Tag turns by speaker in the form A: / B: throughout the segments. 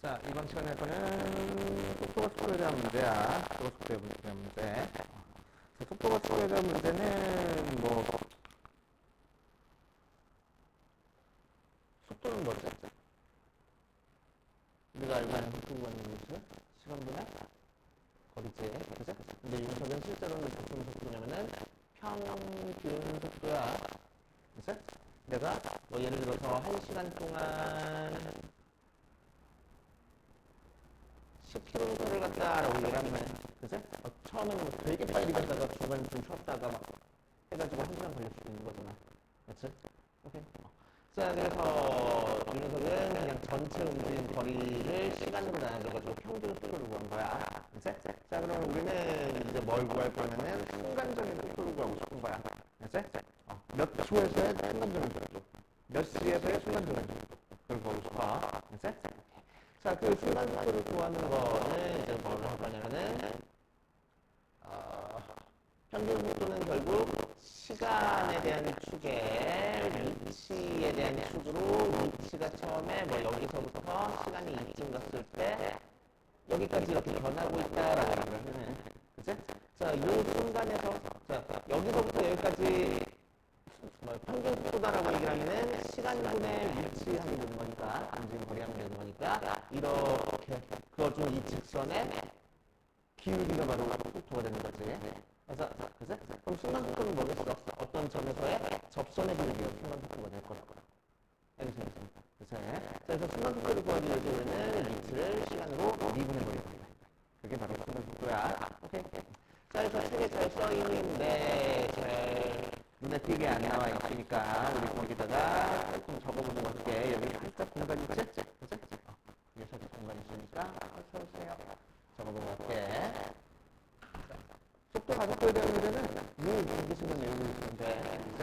A: 자, 이번 시간에서는 속도가 속도에 대한 문제야. 속도가 속도에 대한 문제. 자, 속도가 속도에 대한 문제는 속도는 뭐지? 우리가 알고 있는 속도가 있는 것은 시간분의 거리지. 그죠? 근데 이 녀석은 실제로는 무슨 속도냐면은 평균 속도야. 그죠? 내가 예를 들어서 1시간 동안 10km를 갔다라고 얘기를 하면, 그죠? 처음에는 되게 빨리 갔다가 중간에 좀 쉬었다가 막 해가지고 1시간 걸릴 수도 있는 거잖아. 그치? 오케이. 자, 그래서 이 녀석은 그냥 전체 움직인 거리를 시간으로 나눠줘가지고 평균 속도를 구한 거야. 그치? 자, 그러면 우리는 이제 뭘 구할 거냐면은 순간적인 속도를 구하고 싶은 거야. 그치? 몇 초에서의 순간적인 속도, 몇 시에서의 순간적인 속도, 그걸 구하고 싶어. 그치? 자, 그 순간 속도를 구하는 거는 이제 뭘 할 거냐면은, 평균 속도는 결국 시간에 대한 축에 위치에 대한 축으로 위치가 처음에 여기서부터 시간이 이쯤 갔을 때 여기까지 이렇게 변하고 있다라고 얘기를 하면은, 그치? 자, 이 순간에서, 자, 여기서부터 여기까지 평균 속도다라고 얘기를 하면은 시간분의 위치하게 되는 거니까, 움직임 거리하면 되는 거니까, 이렇게 그어준 이 직선의 기울기가 바로 속도가 되는 거지. 그래서, 그치? 그럼 순간 속도는 뭐겠어? 어떤 점에서의 접선의 기울기가 순간 속도가 될 거라고. 알겠습니까? 그치? 자, 그래서 순간 속도를 구하기 위해서는 위치를 시간으로 미분해버리는 거야. 그게 바로 순간 속도야. 오케이? 자, 그래서 책에 잘 써있는데, 잘 눈에 띄게 안 나와 있으니까, 우리 거기다가 조금 적어보는 거 할게. 여기 살짝 공간 있지? 그치? 여기 살짝 공간 있으니까, 써주세요. 적어보는 거 할게. 속도 가속도에 대한 문제는 공기수만 외우고 있으면 돼. 그치?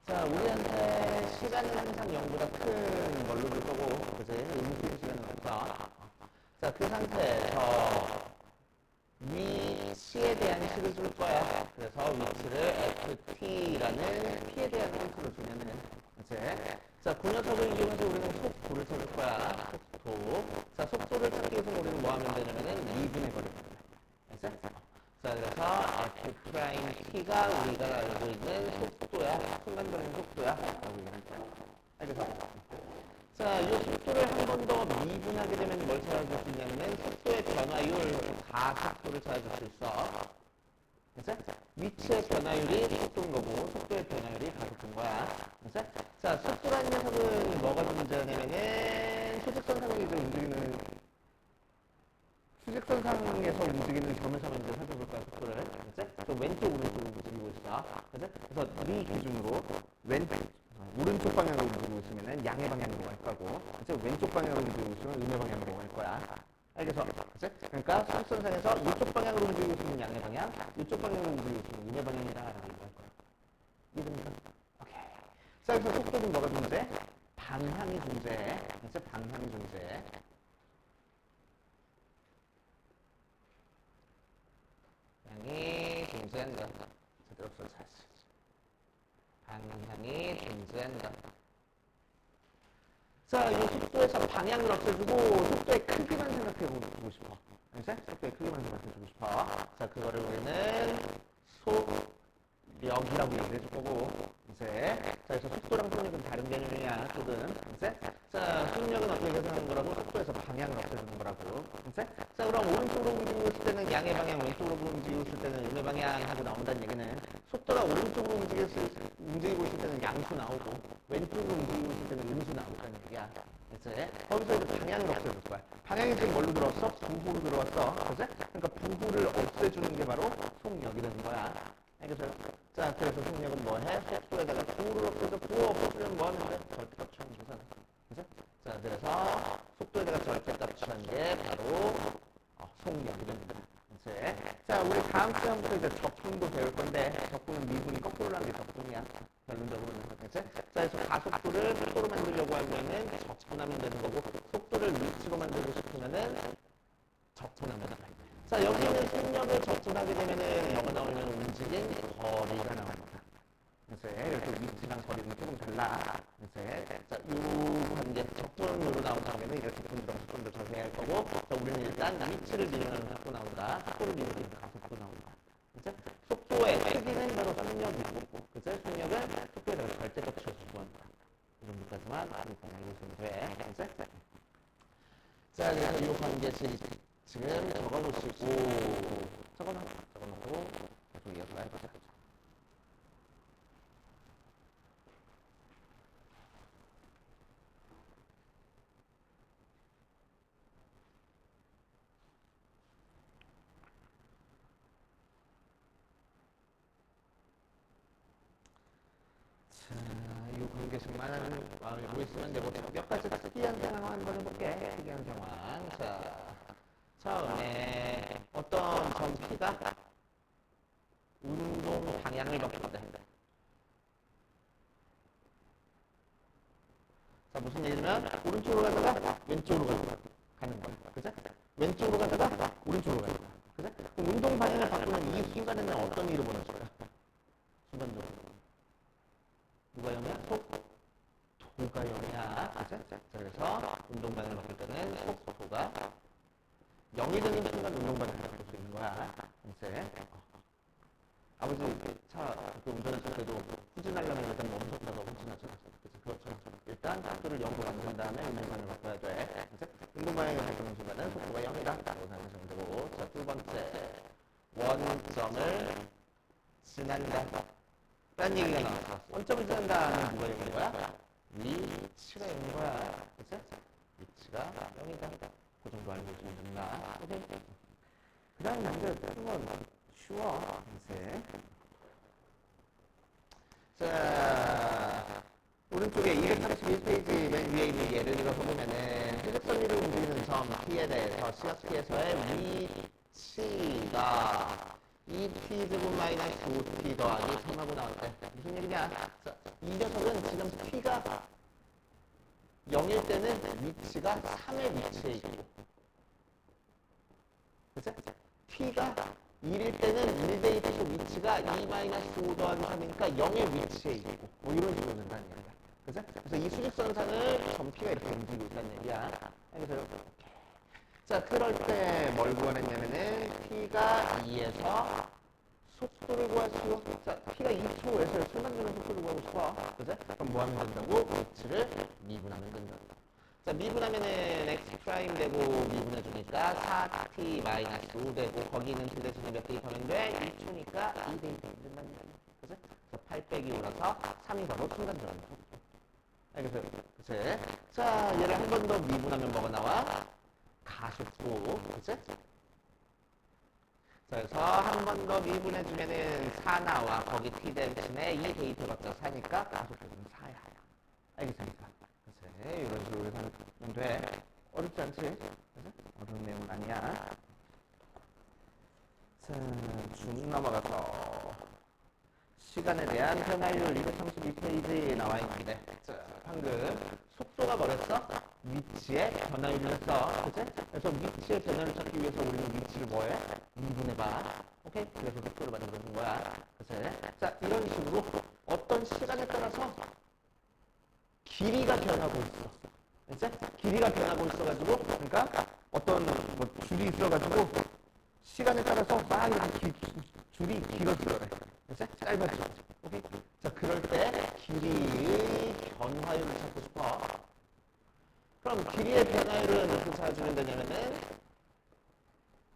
A: 자, 우리한테 시간은 항상 0보다 큰 걸로 줄 거고, 그치? 음수 시간은 없다. 자, 그 상태에서 위치에 대한 식을 줄 거야. 그래서 위치를 ft라는 p에 대한 함수를 주면은, 그치? 자, 그 녀석을 이용해서 우리는 속도를 찾을 거야. 속도. 자, 속도를 찾기 위해서 우리는 뭐 하면 되냐면은 미분해 버리면 돼. 그치? 자, 그래서 f't가 우리가 알고 있는 속도야. 순간적인 속도야. 라고 얘기할 거야. 알겠어? 자, 이 속도를 한 번 더 미분하게 되면 뭘 찾아줄 수 있냐면은 속도의 변화율, 가속도를 찾아줄 수 있어. 그치? 위치의 변화율이 속도인 거고, 속도의 변화율이 가속도인 거야. 그치? 자, 속도라는 녀석은 뭐가 존재하냐면은 수직선상에서 움직이는, 수직선상에서 움직이는 점에서 먼저 살펴볼 거야, 속도를. 그치? 저 왼쪽, 오른쪽으로 움직이고 있어. 그치? 그래서 네 기준으로 오른쪽 방향으로 움직이고 있으면 양의 방향으로 갈 거고, 그치? 왼쪽 방향으로 움직이고 있으면 음의 방향으로 갈 거야. 알겠어? 그치? 그러니까 수직선상에서 이쪽 방향으로 움직이고 있으면 양의 방향, 이쪽 방향으로 움직이고 있으면 음의 방향이다 라고 얘기할 거야. 이해됩니까? 오케이. 자, 그래서 속도는 뭐가 존재해? 방향이 존재해. 그치? 방향이 존재해. 방향이 존재한다. 제대로 써줘야지. 방향이 존재한다. 자, 이 속도에서 방향을 없애주고 속도의 크기만 생각해보고 싶어. 알지? 속도의 크기만 생각해주고 싶어. 자, 그거를 우리는 속력이라고 얘기를 해줄 거고, 이제. 자, 그래서 속도랑 속력은 다른 개념이야, 속은. 이제. 자, 속력은 어떻게 계산하는 거라고? 속도에서 방향을 없애주는 거라고. 이제. 자, 그럼 오른쪽으로 움직이고 있을 때는 양의 방향, 왼쪽으로 움직이고 있을 때는 음의 방향 하고 나온다는 얘기는 속도가 오른쪽으로 움직이고 있을 때는 양수 나오고, 왼쪽으로 움직이고 있을 때는 음수 나온다는 얘기야. 이제 거기서 이제 방향을 없애줄 거야. 방향이 지금 뭘로 들어왔어? 부호로 들어왔어. 그치? 그러니까 부호를 없애주는 게 바로 속력이 되는 거야. 알겠어요? 자, 그래서 속력은 뭐 해? 속도에다가 부호를 없애줘. 부호 없애주면 뭐 하면 돼? 절대값 취하면 되잖아. 그치? 자, 그래서 속도에다가 절대값 취한 게 바로 속력이 됩니다. 그치? 자, 우리 다음 시간부터 이제 적분도 배울 건데, 적분은 미분이 거꾸로 나는 게 적분이야. 결론적으로는. 그치? 자, 그래서 가속도를 속도로 만들려고 하면은 적분하면 되는 거고, 속도를 위치로 만들고 싶으면은 적분하면 되는 거야. 자, 여기 있는 속력을 적분하게 되면은 뭐가 나오면 움직인 거리가 나옵니다. 그래서 위치랑 거리는 조금 달라. 그래서 자, 요 관계 적분으로 나온 다음에는 이렇게 적분 들어가서 좀 위치를 미분하면 속도 나온다. 속도를 미분하면 가속도 나온다. 그죠? 속도의 크기는 바로 속력이고, 그죠? 속력은 속도에 대해서 절대값으로 구한다. 이 정도까지만 일단 알고있으면 돼. 그죠? 자, 그래서 이 관계식 지금 적어놓으시고, 적어놓고 계속 이어서 해보자. 자, 이 관계식만 알고 있으면 되고, 몇 가지 특이한 상황 한번 해볼게. 특이한 상황. 자, 처음에 어떤 점피가 운동 방향을 바꾼다. 자, 무슨 얘기냐면 오른쪽으로 가다가 왼쪽으로 가는 거야. 그죠? 왼쪽으로 가다가 오른쪽으로 가는 거야. 그죠? 그럼 운동 방향을 바꾸는 이 순간에는 어떤 일을 벌어질 거야? 순간적으로. 누가 0이야? 속도가 0이야. 그죠? 자, 그래서 운동 방향을 바꿀 때는 속도가 0이 되는 순간 운동 방향을 바꿀 수 있는 거야. 이제 아버지 차 운전했을 때도 후진하려면 일단 멈췄다가 후진하죠. 그렇죠. 일단 속도를 0으로 만든 다음에 운동방향을 바꿔야 돼. 운동방향을 바꾸는 순간은 속도가 0이다. 라고 생각하시면 되고. 자, 두 번째. 원점을 지난다. 라는 얘기가 나왔어. 원점을 지난다는 누가 얘기한 거야? 위치가 0인 거야. 그치? 위치가 0이다. 그 정도 알고 있으면 된다. 오케이. 그 다음에 문제 푸는 건 쉬워. 이제. 자, 오른쪽에 231페이지 맨 위에 있는 예를 들어서 보면은 회색선 위를 움직이는 점 T에 대해서 시각키에서의 위치가 2T 제곱 마이너스 5T 더하기 3하고 나왔대. 무슨 얘기냐? 자, 이 녀석은 지금 T가 0일 때는 위치가 3의 위치에 있고, 그치? T가 1일 때는 1대2 위치가 2-5 더하기 3이니까 0의 위치에 있고, 뭐 이런 식으로 된다는 얘기야. 그죠? 그래서 이 수직선상을 점피가 이렇게 움직이고 있다는 얘기야. 그래서 이렇게. 자, 그럴 때 뭘 구하느냐면은 T가 2에서 속도를 구하시오. 자, T가 2초에서 순간적인 속도를 구하고 싶어. 그죠? 그럼 뭐 하면 된다고? 위치를 미분하면 된다. 자, 미분하면은 x 프라임 되고 미분해주니까 4t 마이너스 5 되고 거기 있는 t 대신에 몇 대입하면 돼? 2초니까 2 대입하면 된다는 얘기야. 그치? 그래서 8 빼기 올라서 3이 바로 순간적인 속도. 알겠어요? 그치? 자, 얘를 한 번 더 미분하면 뭐가 나와? 가속도. 그치? 자, 그래서 한 번 더 미분해주면은 4 나와. 거기 t 대신에 2 대입해봤자 4니까 가속도는 4야. 알겠습니까? 이런 식으로 하면 돼. 어렵지 않지? 그치? 어려운 내용은 아니야. 자, 쭉 넘어가서 시간에 대한 변화율 232페이지에 나와 있는데, 자, 방금 속도가 뭐랬어? 위치의 변화율이었어. 그치? 그래서 위치의 변화를 찾기 위해서 우리는 위치를 뭐해? 미분해봐. 오케이? 그래서 속도를 만드는 거야. 그치? 자, 이런 식으로 어떤 시간에 따라서 길이가 변하고 있어. 이제 길이가 변하고 있어가지고, 그러니까 어떤 뭐 줄이 있어가지고 시간에 따라서 막 이렇게 줄이 길어지더래. 이제 짧아지죠. 오케이. 자, 그럴 때 길이의 변화율을 찾고 싶어. 그럼 길이의 변화율은 어떻게 찾아주면 되냐면은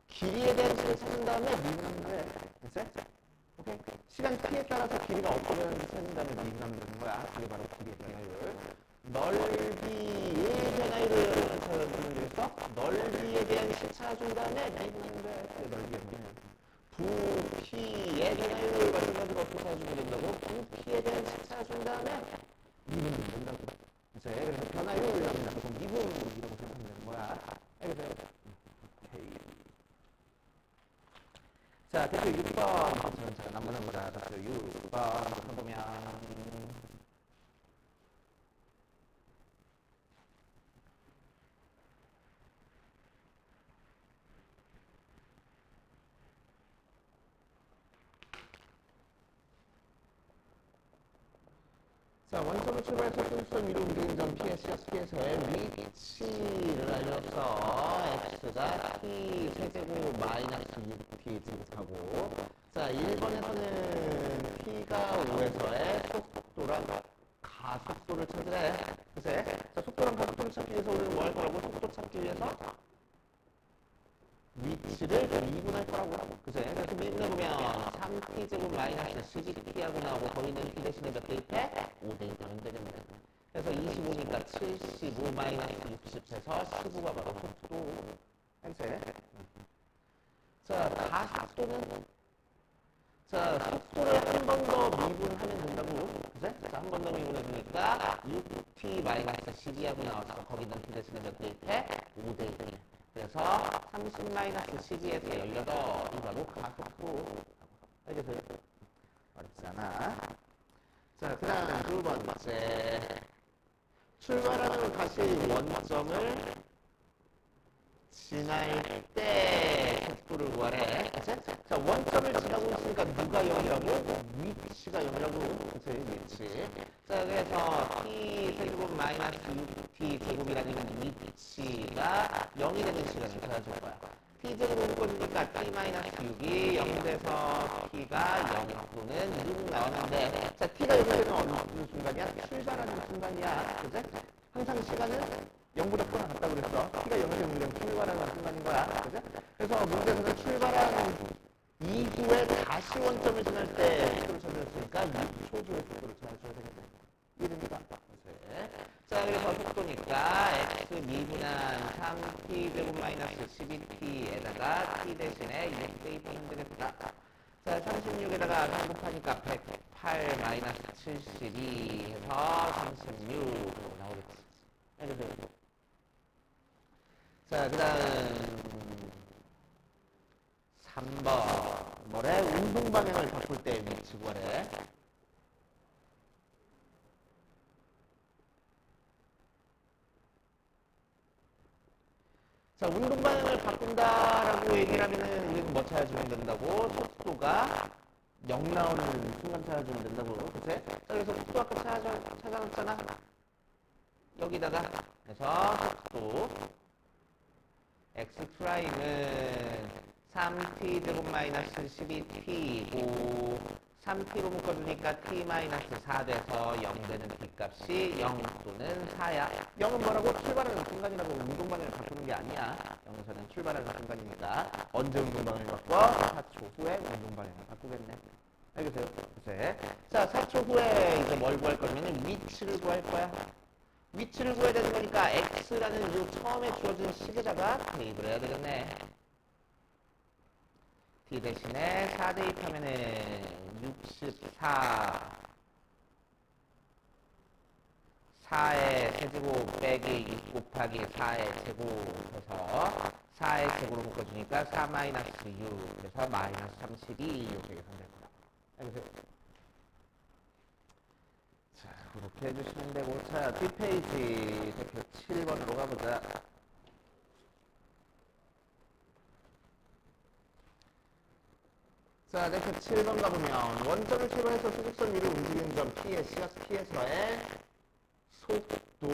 A: 길이에 대한 식을 찾은 다음에 미분하면 돼. 이제 오케이. 시간 t에 따라서 길이가 어떻게 되는지 찾은 다음에 미분하면 되는 거야. 그게 바로 길이의 변화율. 넓이의 변화율을 찾아주면 되겠어? 넓이에 대한 식 찾아준 다음에 미분하면 돼. 그게 넓이의 변화율. 부피의 변화율을 가지고 어떻게 찾아주면 된다고? 부피에 대한 식 찾아준 다음에 미분하면 된다고. 이제 그래서 변화율이라고 해서 미분이라고 생각하면 되는 거야. 알겠어요? 오케이. 자, 대표 6번. 잠깐 한번 해보자. 대표 6번 보면 자, 원점을 출발해서 순수선 위로 움직이는 점 P의 시각 P에서의 위치를 알려서 x가 t 세제곱 마이너스 6t 제곱하고 자 1번에서는 t가 5에서의 속도랑 가속도를 찾으래. 그래? 자 속도랑 가속도를 찾기 위해서 우리는 뭐 할 거라고? 속도 찾기 위해서 위치를 미분할 거라고. 그치? 그래서 미분해보면 3t 제곱 마이너스 12t하고 나오고 거기는 t 대신에 몇 대 입해? 5대 입하면 되겠네. 그래서 25니까 75 마이너스 60해서 15가 바로 속도. 알지? 자, 가속도는? 자, 속도를 한 번 더 미분하면 된다고. 그치? 자, 한 번 더 미분해주니까 6t 마이너스 12하고 나왔어. 거기는 t 대신에 몇 대 입해? 5대 입해. 그래서 30 마이너스 12에서 18이 바로 가속도. 알겠어요? 어렵지 않아. 자, 그 다음 두 번째. 출발하는 다시 원점을 지날 때 속도를 구하래. 그치? 자, 원점을 지나고 있으니까 누가 0이라고? 위치가 0이라고. 그치? 위치. 자, 그래서 t 세제곱 마이너스 6t 제곱이라는 위치가 0이 되는 시간을 찾아줄 거야. t 제곱을 묶어주니까 t 마이너스 6이 0 돼서 t가 0 또는 6 나오는데 자, t가 0이 되는 어느 순간이야? 출발하는 순간이야. 그치? 항상 시간은 0보다 크거나 같다고 그랬어. t가 0이 되면 출발하는 순간인 거야. 그치? 그래서 문제에서는 출발한 이후에 다시 원점을 지날 때 속도를 찾아줬으니까 6초주의 속도를 찾아줘야 되겠네. 이해됩니까? 자, 그래서 속도니까 x 미분한 3t 제곱 마이너스 12t에다가 t 대신에 6 대입하면 되겠다. 자, 36에다가 3 곱하니까 108 마이너스 72 해서 36 나오겠지. 알겠어요? 자, 그 다음 3번 뭐래? 운동 방향을 바꿀 때 위치 구하래. 자, 운동 방향을 바꾼다라고 얘기를 하면은 우리는 뭐 찾아주면 된다고? 속도가 0 나오는 순간 찾아주면 된다고. 그치? 자, 그래서 속도 아까 찾아놨잖아. 여기다가 그래서 속도 x 프라임은 3t 제곱 마이너스 12t고 3t로 묶어주니까 t 마이너스 4 돼서 0 되는 t값이 0 또는 4야. 0은 뭐라고? 출발하는 순간이라고. 운동 방향을 바꾸는 게 아니야. 0에서는 출발하는 순간이니까 언제 운동 방향을 바꿔? 4초 후에 운동 방향을 바꾸겠네. 알겠어요? 그치? 자, 4초 후에 이제 뭘 구할 거냐면 위치를 구할 거야. 위치를 구해야 되는 거니까 x라는 요 처음에 주어진 식에다가 대입을 해야 되겠네. t 대신에 4 대입하면은 64 4의 세제곱 빼기 6 곱하기 4의 제곱해서 4의 제곱으로 묶어주니까 4 마이너스 6 그래서 마이너스 32 이렇게 계산될 거다. 알겠어요? 자, 그렇게 해주시면 되고 자, 뒷페이지 대표 7번으로 가보자. 자, 대표 7번 가보면 원점을 출발해서 수직선 위를 움직이는 점 P의 시각 P에서의 속도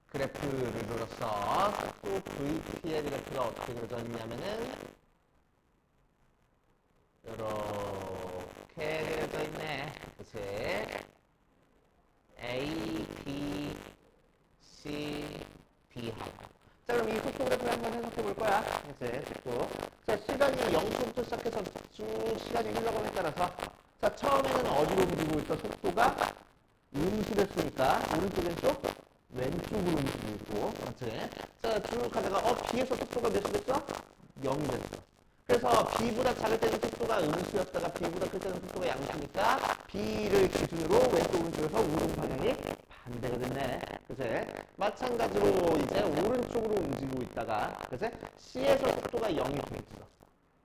A: 그래프를 그렸어. 속도 VT의 그래프가 어떻게 그려져 있냐면은 이렇게 그려져 있네. 그치? A, B, C, D 하고. 자, 그럼 이 속도 그래프를 한번 해석해 볼 거야. 그치? 속도. 자, 시간이 0초부터 시작해서 쭉 시간이 흘러감에 따라서 자, 처음에는 어디로 움직이고 있어? 속도가 음수됐으니까 오른쪽 왼쪽? 왼쪽으로 움직이고 있고. 그렇지? 자, 쭉 가다가 B에서 속도가 몇이 됐어? 0이 됐어. 그래서 B보다 작을 때는 속도가 음수였다가 B보다 클 때는 속도가 양수니까 B를 기준으로 왼쪽 오른쪽에서 운동 방향이 반대가 됐네. 그치? 마찬가지로 이제 오른쪽으로 움직이고 있다가 그치? C에서 속도가 0이 됐어.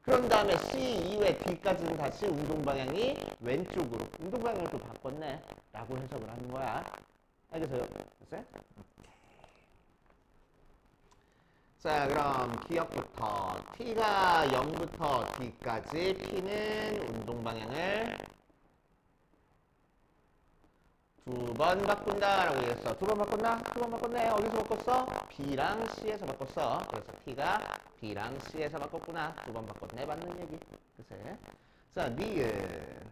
A: 그런 다음에 C 이후에 D까지는 다시 운동 방향이 왼쪽으로 운동 방향을 또 바꿨네 라고 해석을 하는 거야. 알겠어요? 그치? 자, 그럼 기억부터 T가 0부터 D까지 P는 운동 방향을 두 번 바꾼다라고 얘기했어. 두 번 바꿨나? 두 번 바꿨네. 어디서 바꿨어? B랑 C에서 바꿨어. 그래서 T가 B랑 C에서 바꿨구나. 두 번 바꿨네. 맞는 얘기. 그치? 자, 니은.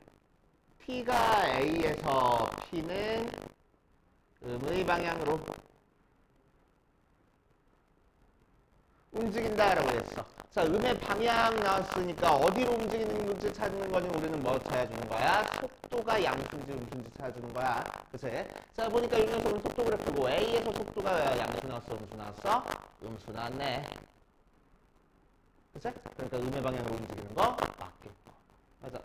A: T가 A에서 P는 음의 방향으로 움직인다라고 했어. 자, 음의 방향 나왔으니까 어디로 움직이는 건지 찾는 거니 우리는 뭐 찾아주는 거야? 속도가 양수인지 음수인지 찾아주는 거야. 그치? 자, 보니까 이 녀석은 속도 그래프고 A에서 속도가 양수 나왔어? 음수 나왔어? 음수 나왔네. 그치? 그러니까 음의 방향으로 움직이는 거 맞겠고. 맞아.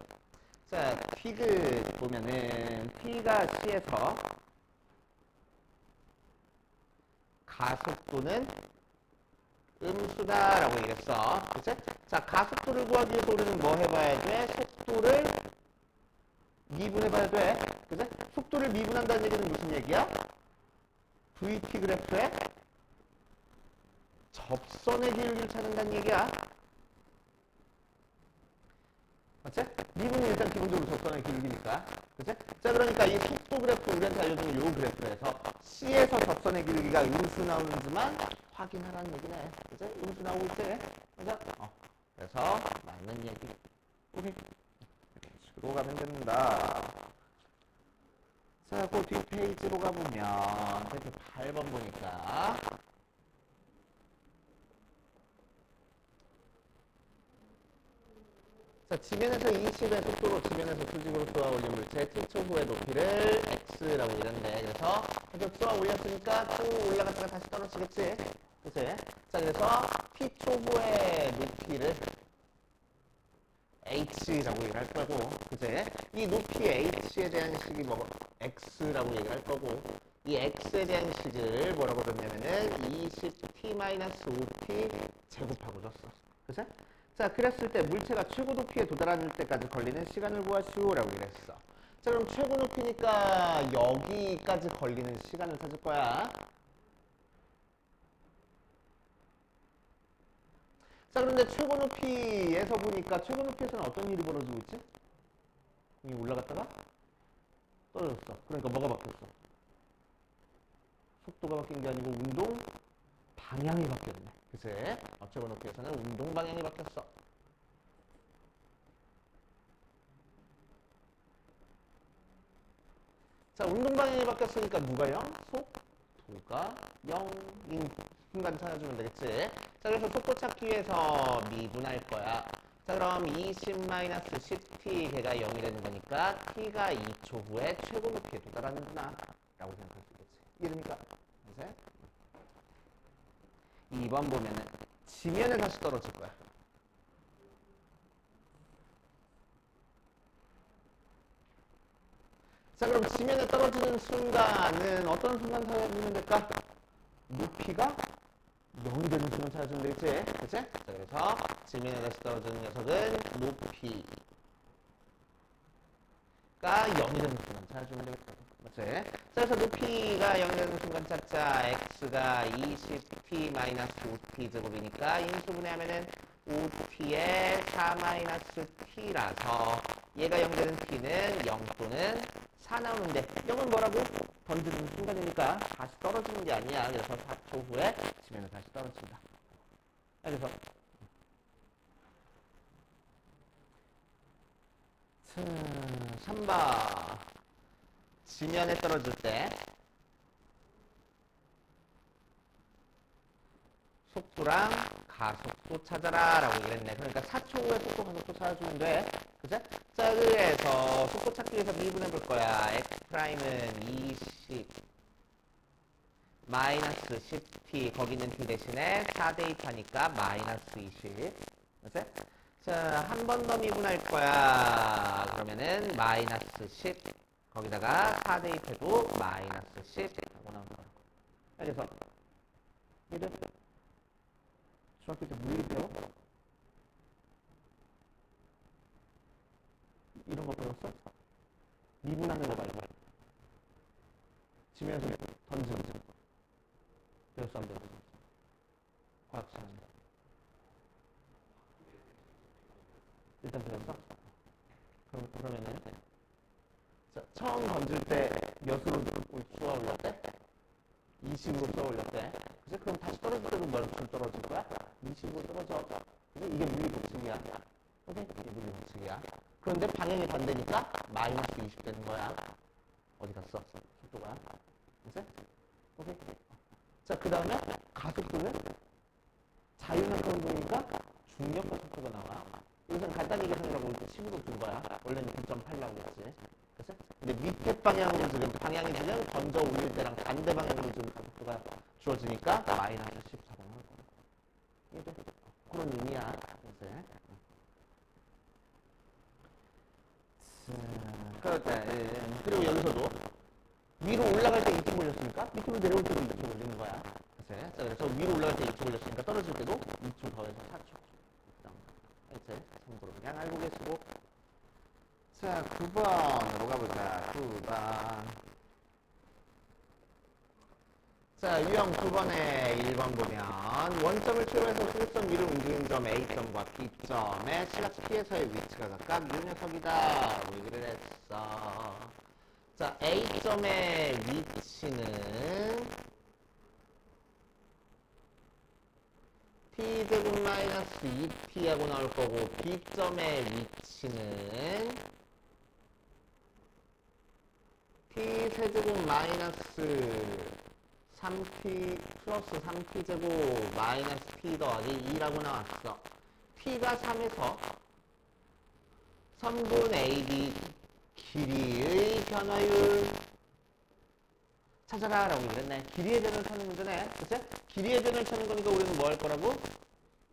A: 자, 피그 보면은 P가 C에서 가속도는 음수다라고 얘기했어. 그치? 자, 가속도를 구하기 위해서 우리는 뭐 해봐야 돼? 속도를 미분해봐야 돼. 그치? 속도를 미분한다는 얘기는 무슨 얘기야? VT 그래프의 접선의 기울기를 찾는다는 얘기야. 맞지? 미분은 일단 기본적으로 접선의 기울기니까. 그치? 자, 그러니까 이 속도 그래프, 우리한테 알려주는 요 그래프에서 C에서 접선의 기울기가 음수 나오는지만 확인하라는 얘기네. 그치? 음수 나오고 있지? 맞아? 그래서 맞는 얘기. 오케이. 이런 식으로 가면 된다. 자, 그 뒷페이지로 가보면 대표 8번 보니까 자, 지면에서 이 식의 속도로 지면에서 수직으로 쏘아 올린 물체의 t초후의 높이를 x라고 이랬는데 그래서 계속 쏘아 올렸으니까 쭉 올라갔다가 다시 떨어지겠지. 그치? 자, 그래서 t초후의 높이를 h라고 얘기를 할 거고, 그치? 이 높이 h에 대한 식이 뭐 x라고 얘기를 할 거고, 이 x에 대한 식을 뭐라고 줬냐면은 20t-5t 제곱하고 줬어. 그치? 자, 그랬을 때 물체가 최고 높이에 도달할 때까지 걸리는 시간을 구하시오라고 얘기했어. 자, 그럼 최고 높이니까 여기까지 걸리는 시간을 찾을 거야. 자, 그런데 최고 높이에서 보니까 최고 높이에서는 어떤 일이 벌어지고 있지? 이 올라갔다가 떨어졌어. 그러니까 뭐가 바뀌었어? 속도가 바뀐 게 아니고 운동 방향이 바뀌었네. 그치? 최고 높이에서는 운동 방향이 바뀌었어. 자, 운동 방향이 바뀌었으니까 누가 0? 속도가 0인 순간 찾아주면 되겠지? 자, 그래서 속도 찾기 위해서 미분할 거야. 자, 그럼 20-10t 걔가 0이 되는 거니까 t가 2초 후에 최고 높이에 도달하는구나 라고 생각할 수 있겠지. 이해됩니까? 이제 2번 보면은 지면에 다시 떨어질 거야. 자, 그럼 지면에 떨어지는 순간은 어떤 순간 찾아주면 될까? 높이가 0이 되는 순간 찾아주면 되겠지? 그치? 자, 그래서 지면에 다시 떨어지는 녀석은 높이가 0이 되는 순간 찾아주면 되겠다. 맞지? 자, 그래서 높이가 0이 되는 순간 찾자. x가 20t-5t 제곱이니까 인수분해 하면은 5t에 4-t라서 얘가 0 되는 t는 0 또는 4 나오는데 0은 뭐라고? 던지는 순간이니까 다시 떨어지는 게 아니야. 그래서 4초 후에 지면에 다시 떨어진다. 그래서 3번 지면에 떨어질 때 속도랑 가속도 찾아라 라고 얘기했네. 그러니까 4초 후에 속도 가속도 찾아주면 돼. 그죠? 자, 그래서 속도 찾기 위해서 미분해 볼 거야. x'은 20 마이너스 10t 거기 있는 t 대신에 4 대입하니까 마이너스 20. 그치? 자, 한 번 더 미분할 거야. 그러면은 마이너스 10 거기다가 4 대입해도 마이너스 10 하고 나올 거야. 그래서 이래 중학교 때 물리 배워? 이런 거 배웠어? 미분하는 거 말고 지면에서 던지는 거 배웠어 안 배웠어? 과학 시간에 일단 배웠어? 그러면은 자, 처음 던질 때 몇으로 쏘아 올렸대? 20으로 쏘아 올렸대. 그치? 그럼 다시 떨어질 때도 몇으로 떨어질 거야? 20으로 떨어져. 그치? 이게 물리 법칙이야. 오케이? 이게 물리 법칙이야. 그런데 방향이 반대니까 마이너스 20 되는 거야. 어디 갔어? 속도가. 그치? 오케이? 자, 그 다음에 가속도는 자유낙하 운동이니까 중력과 속도가 나와. 여기서는 간단히 계산하려고 이렇게 10으로 둔 거야. 원래는 9.8라고 했지. 그치? 근데 밑에 방향으로 지금 방향이 지금 던져 올릴 때랑 반대 방향으로 지금 가속도가 주어지니까 마이너스 14가 나올 거야. 이게 그런 의미야. 그치? 그리고 여기서도 위로 올라갈 때 2점 올렸으니까 밑으로 내려올 때도 2점 올리는 거야. 그치? 자, 그래서 위로 올라갈 때 2점 올렸으니까 떨어질 때도 2점 더해서 4초. 그치? 참고로 그냥 알고 계시고. 자, 9번으로 가보자. 9번. 자, 유형 9번에 1번 보면 원점을 출발해서 수직선 위로 움직이는 점 A점과 B점의 시각 P에서의 위치가 각각 이 녀석이다. 뭐 얘기를 했어. 자, A점의 위치는 T제곱 마이너스 2T하고 나올 거고 B점의 위치는 T 세제곱 마이너스 3T 플러스 3T제곱 마이너스 T 더하기 2라고 나왔어. T가 3에서 선분 AB 길이의 변화율 찾아라 라고 그랬네. 길이의 변을 찾는 문제네. 그치? 길이의 변을 찾는 거니까 우리는 뭐 할 거라고?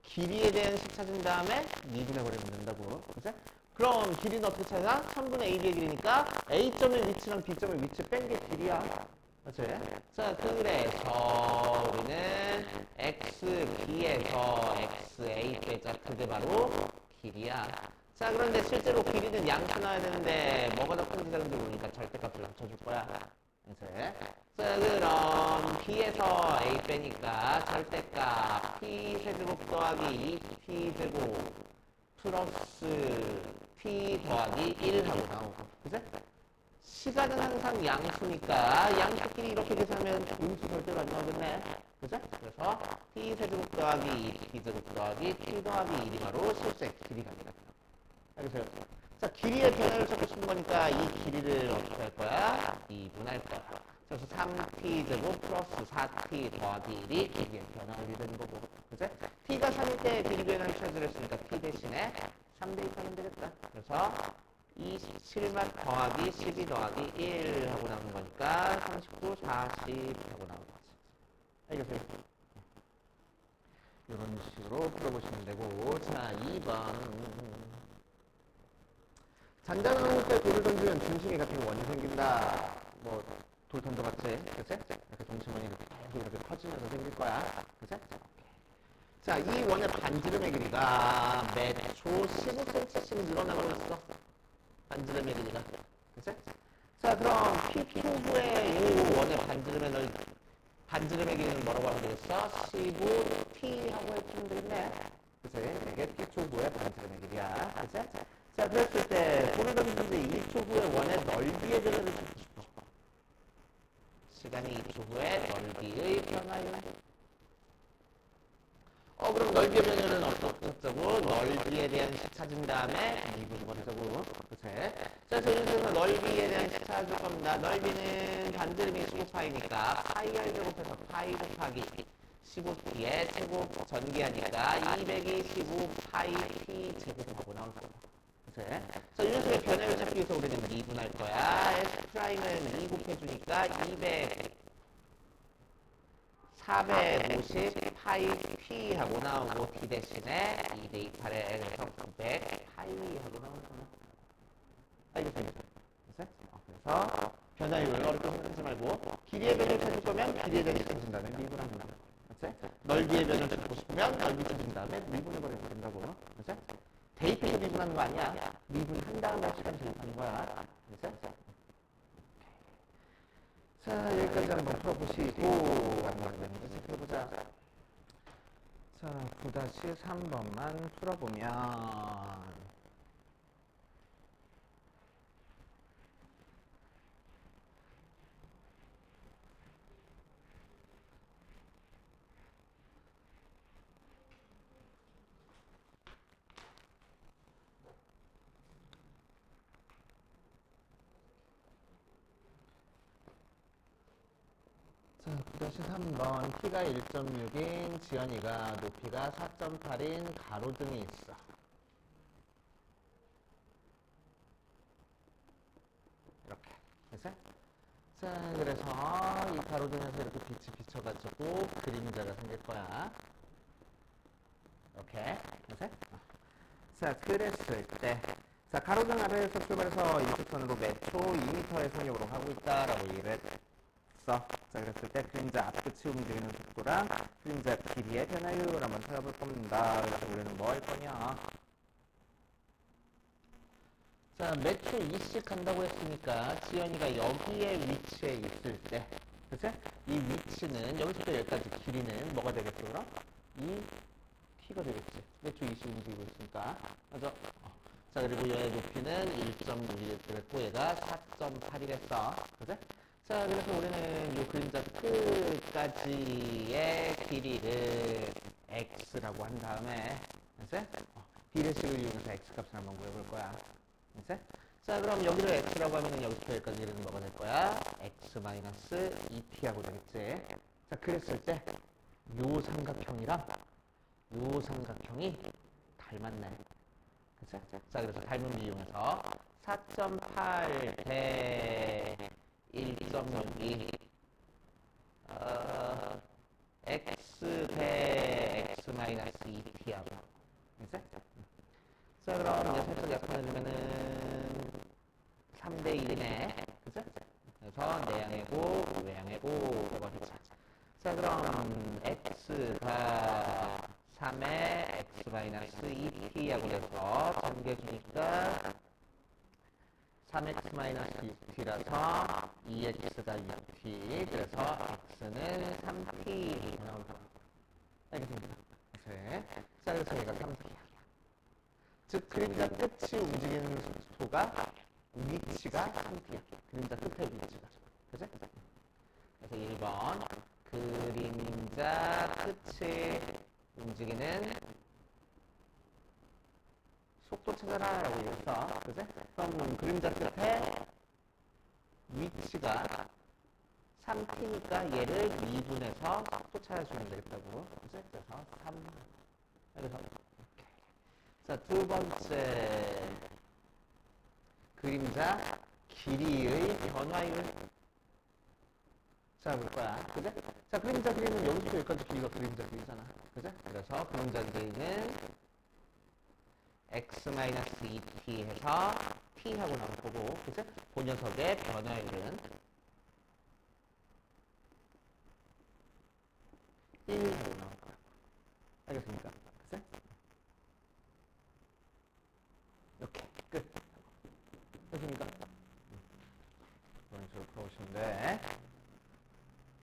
A: 길이에 대한 식 찾은 다음에 미분해버리면 된다고. 그치? 그럼 길이는 어떻게 찾아? 3분의 AB의 길이니까 A점의 위치랑 B점의 위치 뺀 게 길이야. 그치? 자, 그래서 우리는 XB에서 XA 빼자. 그게 바로 길이야. 자, 그런데 실제로 길이는 양수 나와야 되는데 뭐가 더 큰지 다른지 모르니까 절대값을 낮춰줄 거야. 그치? 자, 그럼 B에서 A 빼니까 절대값 P 세제곱 더하기 2T제곱 플러스 T 더하기 1 하고 나오고. 그치? 시간은 항상 양수니까 양수끼리 이렇게 계산하면 음수 절대로 안 나오겠네. 그죠? 그래서 t 세제곱 더하기 2t제곱 더하기 t 더하기 1이 바로 실수의 길이가 되겠다. 알겠어요? 자, 길이의 변화를 찾고 싶은 거니까 이 길이를 어떻게 할 거야? 2분할 거야. 그래서 3t제곱 플러스 4t 더하기 1이 길이의 변화율이 되는 거고. 그죠? t가 3일 때 길이 변화를 찾으랬으니까 t 대신에 3대 2 하면 되겠다. 그래서 27만 더하기 12 더하기 1 하고 나오는 거니까 39, 40 하고 나오는 거지. 알겠어요? 이런 식으로 풀어보시면 되고. 자, 2번. 잔잔한 때 돌을 던지면 중심이 같은 원이 생긴다. 뭐, 돌 던져봤지? 그치? 이렇게 중심원이 이렇게 커지면서 생길 거야. 그치? 자, 이 원의 반지름의 길이가 매초 15cm씩 늘어나고 있어. 반지름의 길이가. 그치? 자, 그럼 P9부의 이 원의 반지름의 길이는 뭐라고 하면 되겠어? 15T 하고 해주면 되겠네. 그치? 이게 P9부의 반지름의 길이야. 그치? 자, 그랬을 때, 볼을 던지는데 1초 후에 원의 넓이의 변화를 찾고 싶어. 시간이 2초 후에 넓이의 변화율. 그럼 넓이의 변화율은 어쩌고 넓이에 대한 식 찾은 다음에 미분해버리자고. 그치? 자, 그래서 넓이에 대한 식 찾을 겁니다. 넓이는 반지름이 15파이니까 파이 r 제곱해서 파이 곱하기 15t의 제곱 전개하니까 225파이 t 제곱하고 나올 거야. 그치? 자, 이 녀석의 변화율 찾기 위해서 우리는 미분할 거야. S'는 2 곱해주니까 450 파이 p 하고 나오고 t 대신에 2대2 8에 그래서 900 파이 하고 나오는 거야. 알겠어요? 그래서 변화율을 어렵게 생각하지 말고 길이의 변을 찾을 거면 길이에 대해 찾은 다음에 미분하는 거야. 그치? 넓이의 변을 찾고 싶으면 넓이 찾은 다음에 미분해버리면 된다고. 그치? 대입해서 미분하는 거 아니야. 미분한 다음에 시간 대입하는 거야. 그치? 자, 여기까지 한번 풀어보시고 한번 풀어보자. 자, 9-3번만 풀어보면 자, 9-3번 키가 1.6인 지연이가 높이가 4.8인 가로등이 있어. 이렇게. 됐어요? 자, 그래서 이 가로등에서 이렇게 빛이 비쳐가지고 그림자가 생길 거야. 이렇게. 됐어요? 자, 그랬을 때 자, 가로등 아래에서 출발해서 일직선으로 매초 2m의 속력으로 가고 있다라고 얘기를 했어. 자, 그랬을 때 그림자 앞끝이 움직이는 속도랑 그림자 길이의 변화율을 한번 찾아볼 겁니다. 그래서 우리는 뭐 할 거냐? 자, 매초 2씩 간다고 했으니까 지연이가 여기에 위치해 있을 때, 그치? 이 위치는 여기서부터 여기까지 길이는 뭐가 되겠지, 그럼? 이 t가 되겠지. 매초 2씩 움직이고 있으니까. 맞아? 자, 그리고 얘의 높이는 1.6이랬고 얘가 4.8이랬어. 그치? 자, 그래서 우리는 이 그림자 끝까지의 길이를 x라고 한 다음에, 그치? 비례식을 이용해서 x 값을 한번 구해볼 거야. 그치? 자, 그럼 여기를 x라고 하면은 여기부터 여기까지 길이는 뭐가 될 거야? x-2t 하고 되겠지. 자, 그랬을 때 요 삼각형이랑 요 삼각형이 닮았네. 그치? 자, 그래서 닮음을 이용해서 4.8 대 1.62 x 대 x-2t 하고. 그치? 자, 그럼 이제 살짝 약분해주면은 3대 1이네. 그치? 그래서 내양이고 외양이고 이거겠지. 자, 그럼 x가 3에 x-2t하고 돼서 전개주니까 3x-6t라서 2x가 6t. 그래서 x는 3t 이렇게 나올 거야. 알겠습니까? 네. 자, 그래서 얘가 3t야. 즉, 그림자 끝이 움직이는 속도가 위치가 3t야. 그림자 끝의 위치가. 그치? 그래서 1번 그림자 끝이 움직이는 속도 찾아라 라고 얘기했어. 그치? 그럼 그림자 끝에 위치가 3t니까 얘를 2분해서 속도 찾아주면 되겠다고. 그치? 그래서 3. 그래서 이렇게. 자, 두 번째 그림자 길이의 변화율 찾아볼 거야. 그제? 자, 그림자 길이는 여기부터 여기까지 길이가 그림자 길이잖아. 그제? 그래서 그림자 길이는 x-2t 해서 t 하고 나올 거고, 그제? 그 녀석의 변화율은 1 하고 나올 거야. 알겠습니까?